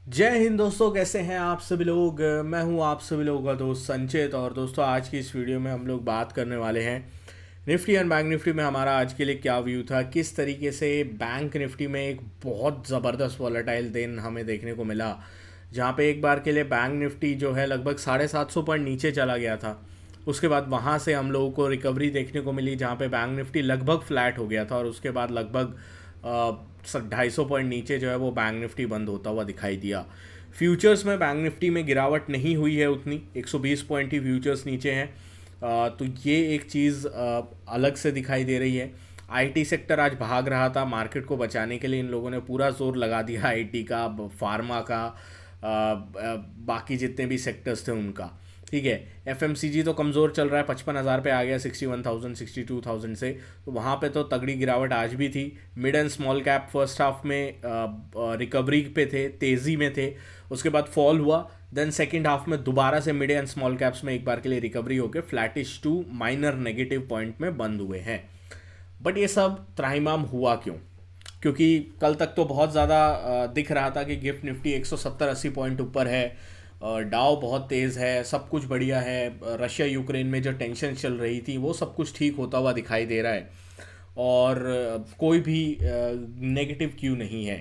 जय हिंद दोस्तों, कैसे हैं आप सभी लोग। मैं हूं आप सभी लोगों का दोस्त संचित। और दोस्तों, आज की इस वीडियो में हम लोग बात करने वाले हैं निफ्टी एंड बैंक निफ्टी में हमारा आज के लिए क्या व्यू था, किस तरीके से बैंक निफ्टी में एक बहुत ज़बरदस्त वॉलेटाइल दिन हमें देखने को मिला, जहां पे एक बार के लिए बैंक निफ्टी जो है लगभग 750 पॉइंट नीचे चला गया था। उसके बाद वहां से हम लोगों को रिकवरी देखने को मिली, जहां पे बैंक निफ्टी लगभग फ्लैट हो गया था और उसके बाद लगभग 250 पॉइंट नीचे जो है वो बैंक निफ्टी बंद होता हुआ दिखाई दिया। फ्यूचर्स में बैंक निफ्टी में गिरावट नहीं हुई है उतनी, 120 पॉइंट ही फ्यूचर्स नीचे हैं। तो ये एक चीज़ अलग से दिखाई दे रही है। आईटी सेक्टर आज भाग रहा था, मार्केट को बचाने के लिए इन लोगों ने पूरा जोर लगा दिया, आईटी का, फार्मा का, बाकी जितने भी सेक्टर्स थे उनका। ठीक है, एफएमसीजी तो कमज़ोर चल रहा है, 55,000 पे आ गया 61,000 62,000 से, तो वहाँ पे तो तगड़ी गिरावट आज भी थी। Mid and small cap first half में रिकवरी पे थे, तेज़ी में थे, उसके बाद फॉल हुआ। देन सेकेंड हाफ में दोबारा से मिड एंड स्मॉल कैप्स में एक बार के लिए रिकवरी होकर flattish to minor negative point में बंद हुए हैं। बट ये सब त्राहिमाम हुआ क्यों? क्योंकि कल तक तो बहुत ज़्यादा दिख रहा था कि गिफ्ट निफ्टी 170-80 पॉइंट ऊपर है, डाव बहुत तेज़ है, सब कुछ बढ़िया है। रशिया यूक्रेन में जो टेंशन चल रही थी वो सब कुछ ठीक होता हुआ दिखाई दे रहा है, और कोई भी नेगेटिव क्यू नहीं है।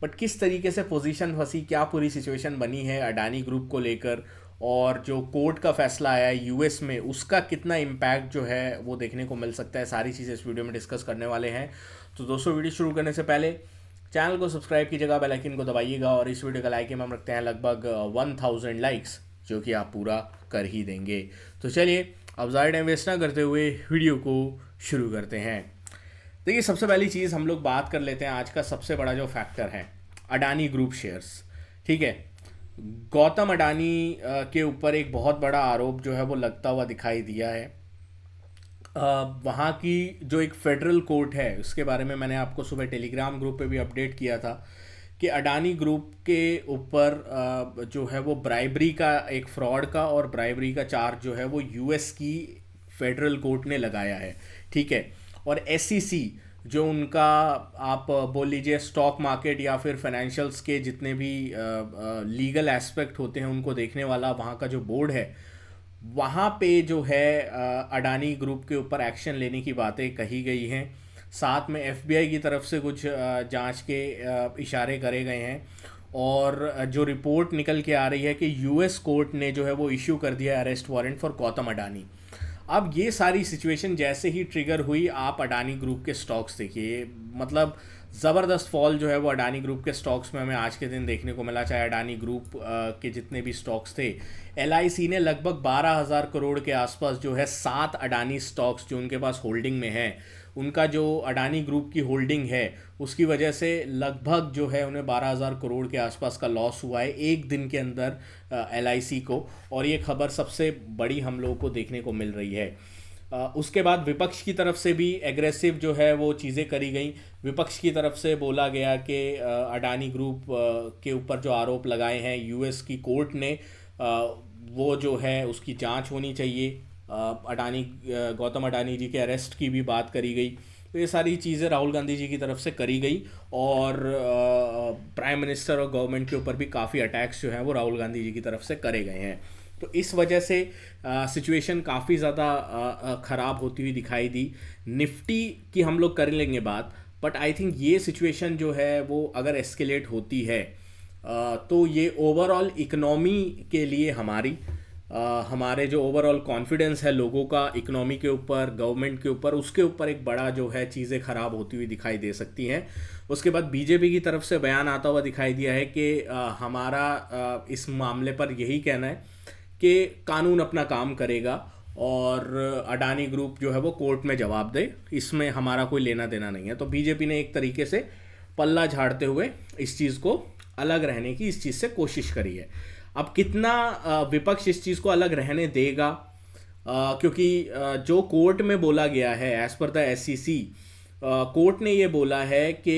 बट किस तरीके से पोजीशन फंसी, क्या पूरी सिचुएशन बनी है अडानी ग्रुप को लेकर, और जो कोर्ट का फैसला आया है यूएस में, उसका कितना इम्पैक्ट जो है वो देखने को मिल सकता है, सारी चीज़ें इस वीडियो में डिस्कस करने वाले हैं। तो दोस्तों, वीडियो शुरू करने से पहले चैनल को सब्सक्राइब कीजिएगा, बेल आइकन को दबाइएगा, और इस वीडियो का लाइक हम रखते हैं लगभग 1000 लाइक्स, जो कि आप पूरा कर ही देंगे। तो चलिए, अब ज़्यादा टाइम वेस्ट ना करते हुए वीडियो को शुरू करते हैं। देखिए, सबसे पहली चीज़ हम लोग बात कर लेते हैं आज का सबसे बड़ा जो फैक्टर है, अडानी ग्रुप शेयर्स। ठीक है, गौतम अडानी के ऊपर एक बहुत बड़ा आरोप जो है वो लगता हुआ दिखाई दिया है। वहाँ की जो एक फेडरल कोर्ट है, उसके बारे में मैंने आपको सुबह टेलीग्राम ग्रुप पे भी अपडेट किया था कि अडानी ग्रुप के ऊपर जो है वो ब्राइबरी का, एक फ्रॉड का और ब्राइबरी का चार्ज जो है वो यूएस की फेडरल कोर्ट ने लगाया है। ठीक है, और एसईसी जो उनका, आप बोल लीजिए स्टॉक मार्केट या फिर फाइनेंशियल्स के जितने भी लीगल एस्पेक्ट होते हैं उनको देखने वाला वहाँ का जो बोर्ड है, वहाँ पे जो है अडानी ग्रुप के ऊपर एक्शन लेने की बातें कही गई हैं। साथ में एफबीआई की तरफ से कुछ जांच के इशारे करे गए हैं, और जो रिपोर्ट निकल के आ रही है कि यूएस कोर्ट ने जो है वो इश्यू कर दिया arrest warrant for Gautam Adani. अब ये सारी सिचुएशन जैसे ही ट्रिगर हुई, आप अडानी ग्रुप के स्टॉक्स देखिए, मतलब ज़बरदस्त फॉल जो है वो अडानी ग्रुप के स्टॉक्स में हमें आज के दिन देखने को मिला। चाहे अडानी ग्रुप के जितने भी स्टॉक्स थे, एलआईसी ने लगभग 12,000 करोड़ के आसपास जो है 7 अडानी स्टॉक्स जो उनके पास होल्डिंग में है, उनका जो अडानी ग्रुप की होल्डिंग है उसकी वजह से लगभग जो है उन्हें 12,000 करोड़ के आसपास का लॉस हुआ है एक दिन के अंदर एलआईसी को। और ये खबर सबसे बड़ी हम लोगों को देखने को मिल रही है। उसके बाद विपक्ष की तरफ से भी एग्रेसिव जो है वो चीज़ें करी गई। विपक्ष की तरफ से बोला गया कि अडानी ग्रुप के ऊपर जो आरोप लगाए हैं यूएस की कोर्ट ने, वो जो है उसकी जांच होनी चाहिए। अडानी, गौतम अडानी जी के अरेस्ट की भी बात करी गई। तो ये सारी चीज़ें राहुल गांधी जी की तरफ से करी गई, और प्राइम मिनिस्टर और गवर्नमेंट के ऊपर भी काफ़ी अटैक्स जो हैं वो राहुल गांधी जी की तरफ से करे गए हैं। तो इस वजह से सिचुएशन काफ़ी ज़्यादा ख़राब होती हुई दिखाई दी। निफ्टी की हम लोग कर लेंगे बात, बट आई थिंक ये सिचुएशन जो है वो अगर एस्केलेट होती है तो ये ओवरऑल इकनॉमी के लिए हमारे जो ओवरऑल कॉन्फिडेंस है लोगों का इकनॉमी के ऊपर, गवर्नमेंट के ऊपर, उसके ऊपर एक बड़ा जो है चीज़ें ख़राब होती हुई दिखाई दे सकती हैं। उसके बाद बीजेपी की तरफ से बयान आता हुआ दिखाई दिया है कि हमारा इस मामले पर यही कहना है कि कानून अपना काम करेगा, और अडानी ग्रुप जो है वो कोर्ट में जवाब दे, इसमें हमारा कोई लेना देना नहीं है। तो बीजेपी ने एक तरीके से पल्ला झाड़ते हुए इस चीज़ को अलग रहने की, इस चीज़ से कोशिश करी है। अब कितना विपक्ष इस चीज़ को अलग रहने देगा, क्योंकि जो कोर्ट में बोला गया है as per the SEC, court ने ये बोला है कि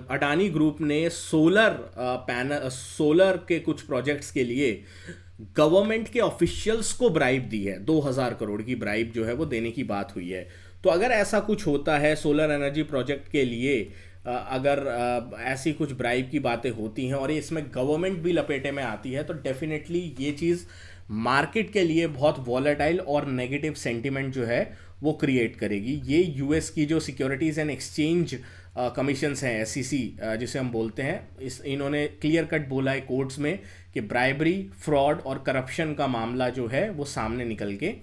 अडानी ग्रुप ने सोलर के कुछ प्रोजेक्ट्स के लिए गवर्नमेंट के ऑफिशियल्स को ब्राइब दी है। 2,000 करोड़ की ब्राइब जो है वो देने की बात हुई है। तो अगर ऐसा कुछ होता है सोलर एनर्जी प्रोजेक्ट के लिए, अगर ऐसी कुछ ब्राइब की बातें होती हैं और ये इसमें गवर्नमेंट भी लपेटे में आती है, तो डेफिनेटली ये चीज़ मार्केट के लिए बहुत वॉलेटाइल और नेगेटिव सेंटिमेंट जो है वो क्रिएट करेगी। ये यूएस की जो सिक्योरिटीज़ एंड एक्सचेंज कमीशंस हैं, एसईसी जिसे हम बोलते हैं, इन्होंने क्लियर कट बोला है कोर्ट्स में कि ब्राइबरी, फ्रॉड और करप्शन का मामला जो है वो सामने निकल के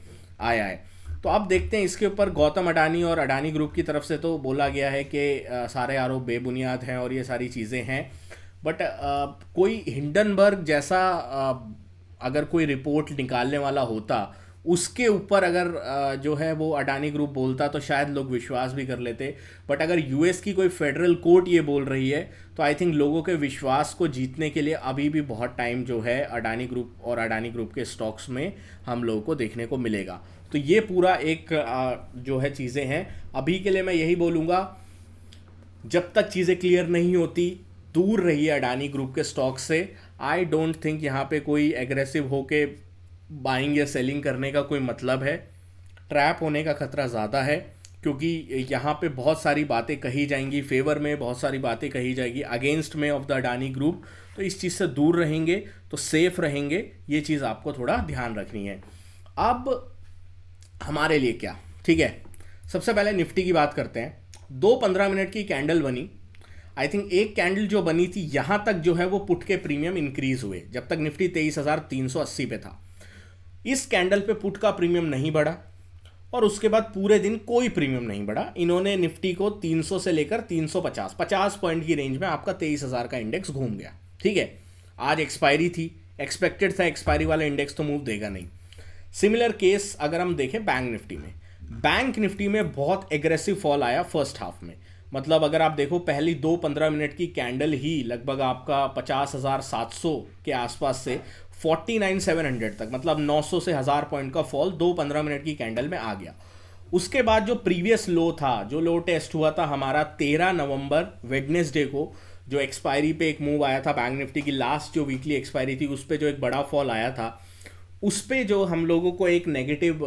आया है। तो अब देखते हैं इसके ऊपर गौतम अडानी और अडानी ग्रुप की तरफ से तो बोला गया है कि सारे आरोप बेबुनियाद हैं और ये सारी चीज़ें हैं, बट कोई हिंडनबर्ग जैसा अगर कोई रिपोर्ट निकालने वाला होता, उसके ऊपर अगर जो है वो अडानी ग्रुप बोलता तो शायद लोग विश्वास भी कर लेते। बट अगर यूएस की कोई फेडरल कोर्ट ये बोल रही है तो आई थिंक लोगों के विश्वास को जीतने के लिए अभी भी बहुत टाइम जो है अडानी ग्रुप और अडानी ग्रुप के स्टॉक्स में हम लोगों को देखने को मिलेगा। तो ये पूरा एक जो है चीज़ें हैं। अभी के लिए मैं यही बोलूँगा, जब तक चीज़ें क्लियर नहीं होती दूर रहिए अडानी ग्रुप के स्टॉक से। आई डोंट थिंक यहाँ पे कोई एग्रेसिव होके बाइंग या सेलिंग करने का कोई मतलब है। ट्रैप होने का खतरा ज़्यादा है, क्योंकि यहाँ पे बहुत सारी बातें कही जाएंगी फेवर में, बहुत सारी बातें कही जाएगी अगेंस्ट में ऑफ द अडानी ग्रुप। तो इस चीज़ से दूर रहेंगे तो सेफ रहेंगे, ये चीज़ आपको थोड़ा ध्यान रखनी है। अब हमारे लिए क्या ठीक है, सबसे पहले निफ्टी की बात करते हैं। 2 15 मिनट की कैंडल बनी। आई थिंक एक कैंडल जो बनी थी यहाँ तक जो है वो पुट के प्रीमियम इंक्रीज हुए, जब तक निफ्टी 23,380 पे था। इस कैंडल पे पुट का प्रीमियम नहीं बढ़ा और उसके बाद पूरे दिन कोई प्रीमियम नहीं बढ़ा। इन्होंने निफ्टी को 300 से लेकर 350 पॉइंट की रेंज में आपका 23,000 का इंडेक्स घूम गया। ठीक है, आज एक्सपायरी थी, एक्सपेक्टेड था एक्सपायरी वाला इंडेक्स तो मूव देगा नहीं। सिमिलर केस अगर हम देखें बैंक निफ्टी में, बैंक निफ्टी में बहुत एग्रेसिव फॉल आया फर्स्ट हाफ में। मतलब अगर आप देखो पहली 2 15 मिनट की कैंडल ही लगभग आपका 50,700 के आसपास से 49,700 तक, मतलब 900 से 1000 पॉइंट का फॉल 2 15 मिनट की कैंडल में आ गया। उसके बाद जो प्रीवियस लो था, जो लो टेस्ट हुआ था हमारा 13 नवंबर वेडनेसडे को, जो एक्सपायरी पे एक मूव आया था बैंक निफ्टी की, लास्ट जो वीकली एक्सपायरी थी उस पर जो एक बड़ा फॉल आया था, उस पे जो हम लोगों को एक नेगेटिव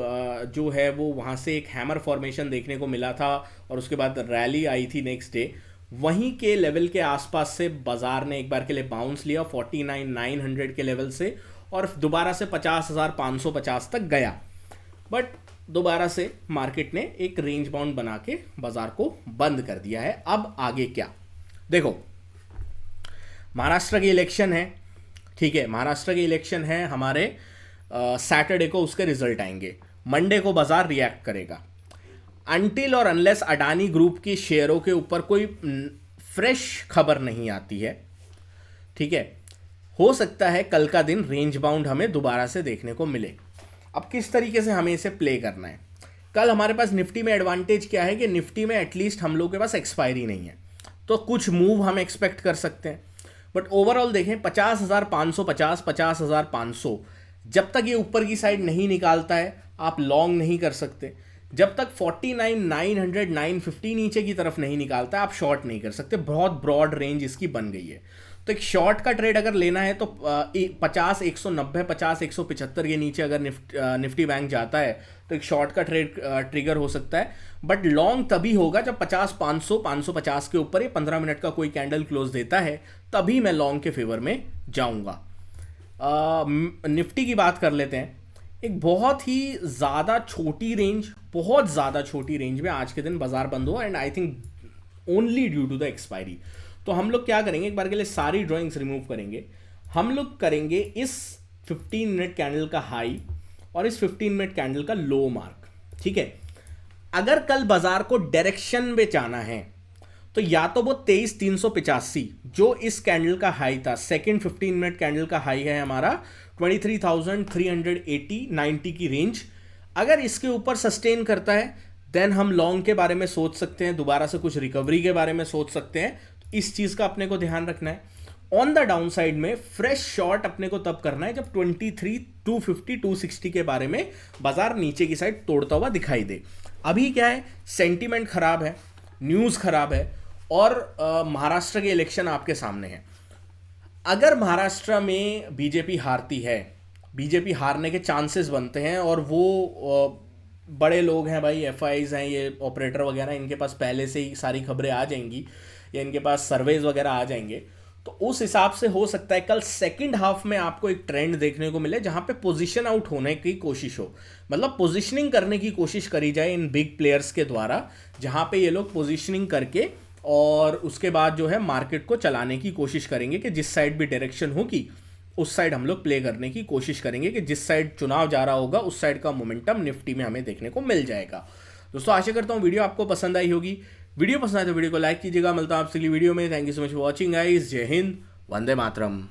जो है वो वहाँ से एक हैमर फॉर्मेशन देखने को मिला था और उसके बाद रैली आई थी नेक्स्ट डे। वहीं के लेवल के आसपास से बाजार ने एक बार के लिए बाउंस लिया 49,900 के लेवल से और दोबारा से 50,550 तक गया। बट दोबारा से मार्केट ने एक रेंज बाउंड बना के बाजार को बंद कर दिया है। अब आगे क्या, देखो महाराष्ट्र की इलेक्शन है। ठीक है, महाराष्ट्र की इलेक्शन है, हमारे सैटरडे को उसके रिजल्ट आएंगे, मंडे को बाजार रिएक्ट करेगा। अनटिल और अनलेस अडानी ग्रुप की शेयरों के ऊपर कोई फ्रेश खबर नहीं आती है, ठीक है, हो सकता है कल का दिन रेंज बाउंड हमें दोबारा से देखने को मिले। अब किस तरीके से हमें इसे प्ले करना है, कल हमारे पास निफ्टी में एडवांटेज क्या है कि निफ्टी में एटलीस्ट हम लोग के पास एक्सपायरी नहीं है, तो कुछ मूव हम एक्सपेक्ट कर सकते हैं। बट ओवरऑल देखें 50,550 50,500, जब तक ये ऊपर की साइड नहीं निकालता है आप लॉन्ग नहीं कर सकते। जब तक 49,900 950 नीचे की तरफ नहीं निकालता आप शॉर्ट नहीं कर सकते। बहुत ब्रॉड रेंज इसकी बन गई है। तो एक शॉर्ट का ट्रेड अगर लेना है तो 50 190 50 175 के नीचे अगर निफ्टी बैंक जाता है तो एक शॉर्ट का ट्रेड ट्रिगर हो सकता है। बट लॉन्ग तभी होगा जब 50 500 550 के ऊपर ये 15 मिनट का कोई कैंडल क्लोज देता है, तभी मैं लॉन्ग के फेवर में जाऊंगा। निफ्टी की बात कर लेते हैं। एक बहुत ही ज़्यादा छोटी रेंज, बहुत ज़्यादा छोटी रेंज में आज के दिन बाजार बंद हुआ and I think only due to the expiry. तो हम लोग क्या करेंगे, एक बार के लिए सारी ड्राइंग्स रिमूव करेंगे। हम लोग करेंगे इस 15 मिनट कैंडल का हाई और इस 15 मिनट कैंडल का लो मार्क। ठीक है, अगर कल बाजार को डायरेक्शन में जाना है तो या तो वो 23,385 जो इस कैंडल का हाई था, सेकंड 15 मिनट कैंडल का हाई है हमारा 23,380 90 की रेंज, अगर इसके ऊपर सस्टेन करता है देन हम लॉन्ग के बारे में सोच सकते हैं, दोबारा से कुछ रिकवरी के बारे में सोच सकते हैं। तो इस चीज का अपने को ध्यान रखना है। ऑन द डाउन साइड में फ्रेश शॉर्ट अपने को तब करना है जब 23,250 260 के बारे में बाजार नीचे की साइड तोड़ता हुआ दिखाई दे। अभी क्या है, सेंटीमेंट खराब है, न्यूज खराब है और महाराष्ट्र के इलेक्शन आपके सामने है। अगर महाराष्ट्र में बीजेपी हारती है, बीजेपी हारने के चांसेस बनते हैं और वो बड़े लोग हैं भाई, एफआईज हैं, ये ऑपरेटर वगैरह, इनके पास पहले से ही सारी खबरें आ जाएंगी या इनके पास सर्वेज वगैरह आ जाएंगे, तो उस हिसाब से हो सकता है कल सेकंड हाफ में आपको एक ट्रेंड देखने को मिले जहां पे पोजीशन आउट होने की कोशिश हो, मतलब पोजीशनिंग करने की कोशिश करी जाए इन बिग प्लेयर्स के द्वारा, जहां पे ये लोग पोजीशनिंग करके और उसके बाद जो है मार्केट को चलाने की कोशिश करेंगे कि जिस साइड भी डायरेक्शन होगी उस साइड हम लोग प्ले करने की कोशिश करेंगे कि जिस साइड चुनाव जा रहा होगा उस साइड का मोमेंटम निफ्टी में हमें देखने को मिल जाएगा। दोस्तों आशा करता हूँ वीडियो आपको पसंद आई होगी। वीडियो पसंद आए तो वीडियो को लाइक कीजिएगा। मिलता हूँ आपसे अगली वीडियो में। Thank you so much for watching guys. जय हिंद, वंदे मातरम।